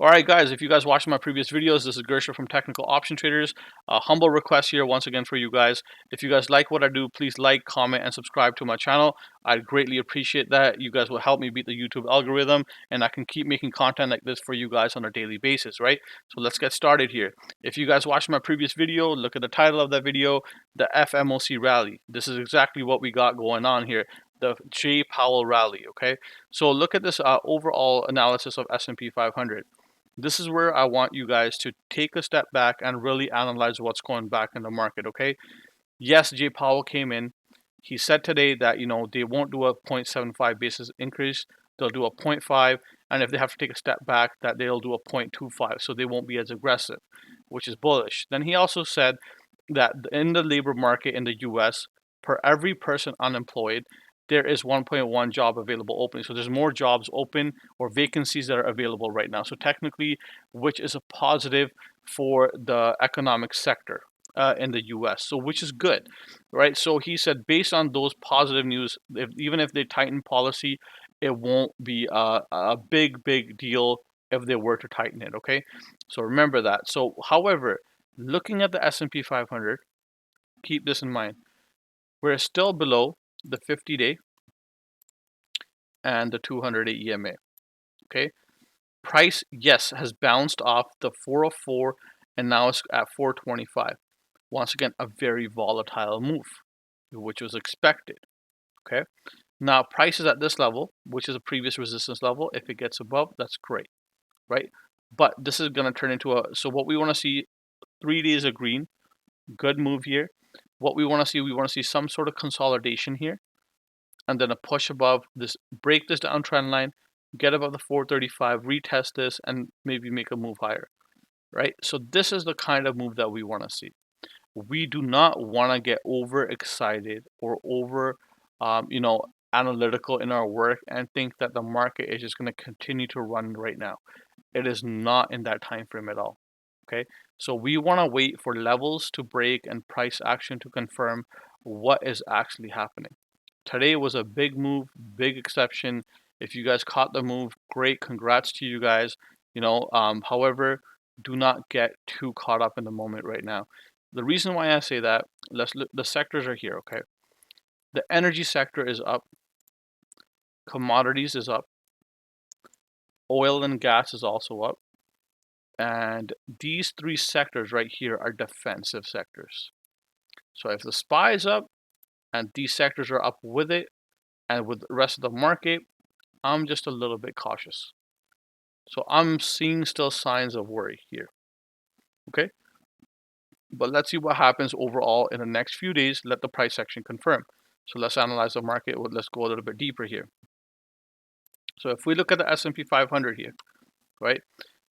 Alright guys, if you guys watched my previous videos, this is Gersha from Technical Option Traders. A humble request here once again for you guys. If you guys like what I do, please like, comment, and subscribe to my channel. I'd greatly appreciate that. You guys will help me beat the YouTube algorithm, and I can keep making content like this for you guys on a daily basis, right? So let's get started here. If you guys watched my previous video, look at the title of that video, the FMOC rally. This is exactly what we got going on here. The J. Powell rally, okay? So look at this overall analysis of S&P 500. This is where I want you guys to take a step back and really analyze what's going back in the market, okay? Yes, Jay Powell came in. He said today that, they won't do a 0.75 basis increase. They'll do a 0.5, and if they have to take a step back, that they'll do a 0.25, so they won't be as aggressive, which is bullish. Then he also said that in the labor market in the US, per every person unemployed, there is 1.1 job available opening. So there's more jobs open or vacancies that are available right now. So technically, which is a positive for the economic sector in the US. So which is good, right? So he said based on those positive news, even if they tighten policy, it won't be a big deal if they were to tighten it, okay? So remember that. So however, looking at the S&P 500, keep this in mind. We're still below the 50-day and the 200-day EMA. Okay, price, yes, has bounced off the 404 and now it's at 425. Once again, a very volatile move, which was expected. Okay, now price is at this level, which is a previous resistance level. If it gets above, that's great, right? But this is going to turn into so what we want to see, 3 days of green, good move here. What we want to see some sort of consolidation here, and then a push above this, break this downtrend line, get above the 435, retest this, and maybe make a move higher, right? So this is the kind of move that we want to see. We do not want to get overexcited or over, analytical in our work and think that the market is just going to continue to run right now. It is not in that time frame at all. Okay, so we want to wait for levels to break and price action to confirm what is actually happening. Today was a big move, big exception. If you guys caught the move, great, congrats to you guys. However, do not get too caught up in the moment right now. The reason why I say that, let's look, the sectors are here, okay? The energy sector is up, commodities is up, oil and gas is also up, and these three sectors right here are defensive sectors. So if the SPY is up and these sectors are up with it and with the rest of the market, I'm just a little bit cautious. So I'm seeing still signs of worry here. Okay, but let's see what happens overall in the next few days. Let the price action confirm. So let's analyze the market. Let's go a little bit deeper here. So if we look at the S&P 500 here, right?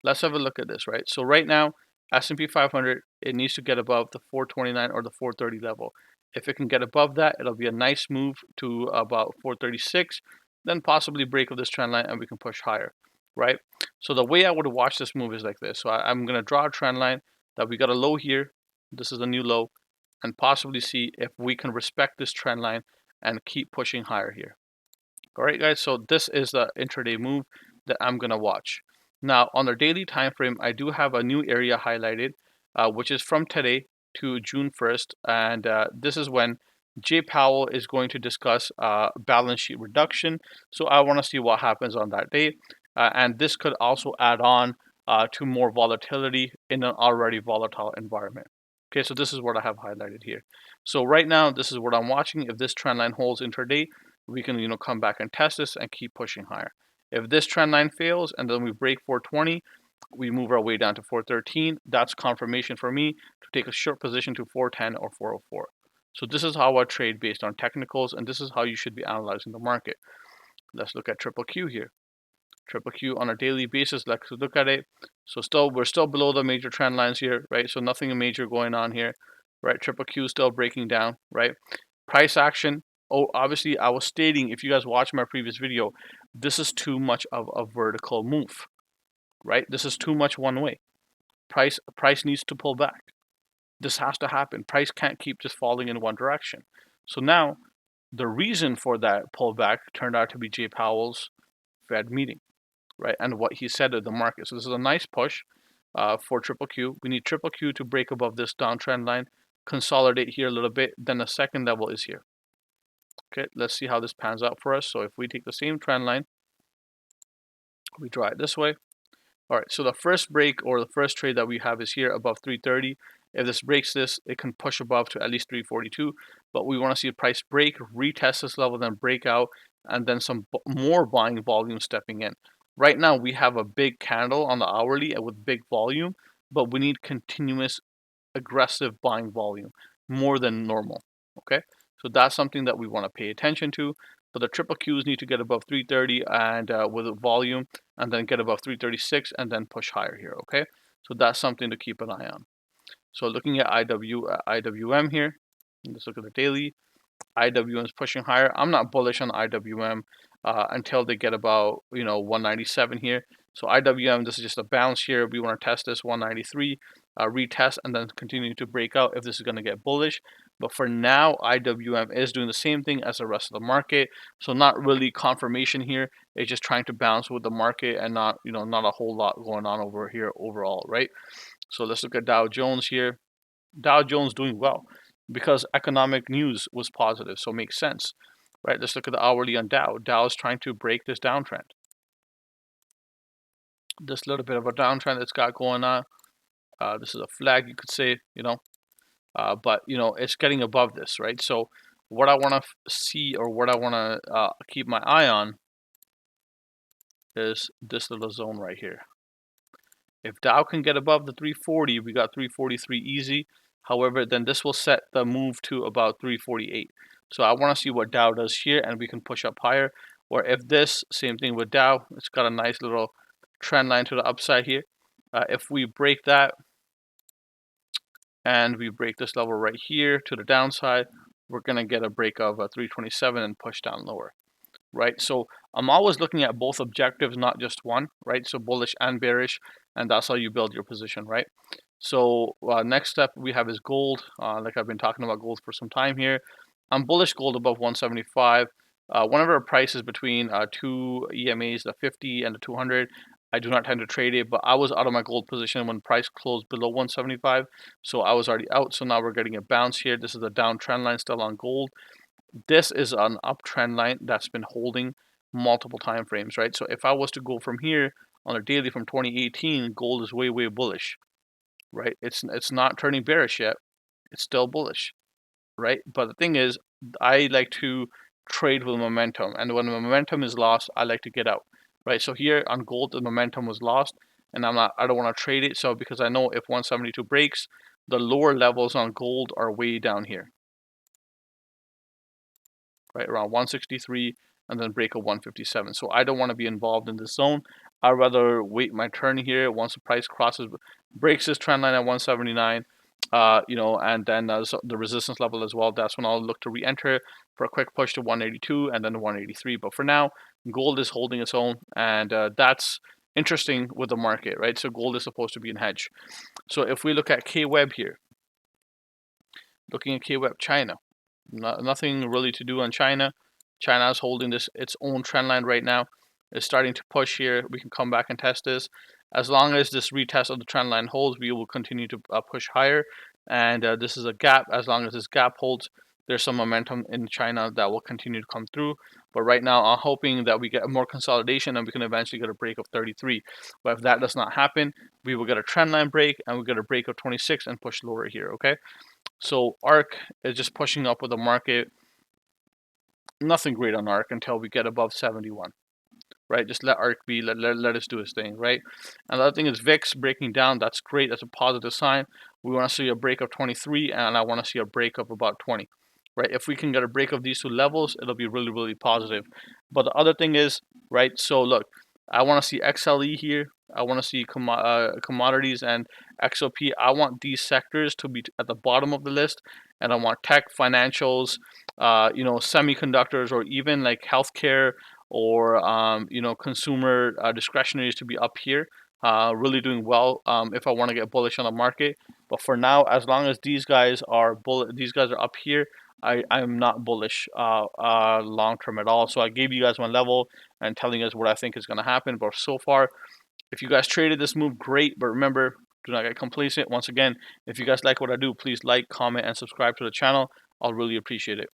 Let's have a look at this, right? So right now, S&P 500, it needs to get above the 429 or the 430 level. If it can get above that, it'll be a nice move to about 436, then possibly break of this trend line and we can push higher, right? So the way I would watch this move is like this. So I'm going to draw a trend line that we got a low here. This is a new low, and possibly see if we can respect this trend line and keep pushing higher here. All right, guys, so this is the intraday move that I'm going to watch. Now, on the daily time frame, I do have a new area highlighted, which is from today to June 1st, and this is when Jay Powell is going to discuss balance sheet reduction. So I want to see what happens on that day, and this could also add on to more volatility in an already volatile environment. Okay, so this is what I have highlighted here. So right now, this is what I'm watching. If this trend line holds intraday, we can come back and test this and keep pushing higher. If this trend line fails and then we break 420, we move our way down to 413. That's confirmation for me to take a short position to 410 or 404. So this is how I trade based on technicals, and this is how you should be analyzing the market. Let's look at Qqq here. Qqq on a daily basis, let's look at it. So we're still below the major trend lines here, right? So nothing major going on here, right? Qqq still breaking down, right? Price action. Oh, obviously I was stating, if you guys watch my previous video, this is too much of a vertical move, right? This is too much one way. Price needs to pull back. This has to happen. Price can't keep just falling in one direction. So now the reason for that pullback turned out to be Jay Powell's Fed meeting, right? And what he said of the market. So this is a nice push for Qqq. We need Qqq to break above this downtrend line, consolidate here a little bit. Then the second level is here. Okay, let's see how this pans out for us. So if we take the same trend line, we draw it this way. All right, so the first break or the first trade that we have is here above 330. If this breaks this, it can push above to at least 342. But we want to see a price break, retest this level, then break out, and then some more buying volume stepping in. Right now, we have a big candle on the hourly with big volume, but we need continuous aggressive buying volume, more than normal. Okay, so that's something that we want to pay attention to. But the Qqs need to get above 330 and with a volume, and then get above 336 and then push higher here. Okay, so that's something to keep an eye on. So looking at IWM here, let's look at the daily. IWM is pushing higher. I'm not bullish on IWM until they get about 197 here. So IWM, this is just a bounce here. We want to test this 193, retest, and then continue to break out if this is going to get bullish. But for now, IWM is doing the same thing as the rest of the market. So not really confirmation here. It's just trying to bounce with the market and not a whole lot going on over here overall, right? So let's look at Dow Jones here. Dow Jones doing well because economic news was positive, so it makes sense, right? Let's look at the hourly on Dow. Dow is trying to break this downtrend. This little bit of a downtrend that's got going on. This is a flag, you could say, but it's getting above this, right? So what I want to see, or what I want to keep my eye on, is this little zone right here. If Dow can get above the 340, we got 343 easy. However, then this will set the move to about 348. So I want to see what Dow does here, and we can push up higher. Or if this, same thing with Dow, it's got a nice little trend line to the upside here. If we break that, and we break this level right here to the downside, we're going to get a break of 327 and push down lower, right? So I'm always looking at both objectives, not just one, right? So bullish and bearish, and that's how you build your position, right? So next step we have is gold. Like I've been talking about gold for some time here. I'm bullish gold above 175. Whenever a price is between two EMAs, the 50 and the 200, I do not tend to trade it, but I was out of my gold position when price closed below 175, so I was already out. So now we're getting a bounce here. This is a downtrend line still on gold. This is an uptrend line that's been holding multiple time frames, right? So if I was to go from here on a daily from 2018, gold is way bullish, right? It's not turning bearish yet. It's still bullish, right? But the thing is, I like to trade with momentum, and when the momentum is lost, I like to get out, right? So here on gold, the momentum was lost, and I don't want to trade it. So because I know if 172 breaks, the lower levels on gold are way down here, right around 163, and then break a 157. So I don't want to be involved in this zone. I'd rather wait my turn here. Once the price breaks this trend line at 179, and then the resistance level as well, that's when I'll look to re-enter for a quick push to 182 and then 183. But for now, gold is holding its own, and that's interesting with the market, right? So gold is supposed to be in hedge. So if we look at KWEB here, looking at KWEB China, nothing really to do on China. China is holding its own trend line right now. It's starting to push here. We can come back and test this. As long as this retest of the trend line holds, we will continue to push higher. And this is a gap. As long as this gap holds, there's some momentum in China that will continue to come through. But right now, I'm hoping that we get more consolidation and we can eventually get a break of 33. But if that does not happen, we will get a trend line break and we get a break of 26 and push lower here, okay? So ARK is just pushing up with the market. Nothing great on ARK until we get above 71, right? Just let ARK be, let us do its thing, right? And the other thing is VIX breaking down. That's great. That's a positive sign. We want to see a break of 23, and I want to see a break of about 20, right? If we can get a break of these two levels, it'll be really positive. But the other thing is, right, so look, I want to see XLE here. I want to see commodities and XOP. I want these sectors to be at the bottom of the list, and I want tech, financials, semiconductors, or even like healthcare or consumer discretionaries to be up here, really doing well. If I want to get bullish on the market, but for now, as long as these guys are up here, I'm not bullish long term at all. So I gave you guys one level and telling you guys what I think is going to happen. But so far, if you guys traded this move, great. But remember, do not get complacent. Once again, if you guys like what I do, please like, comment, and subscribe to the channel. I'll really appreciate it.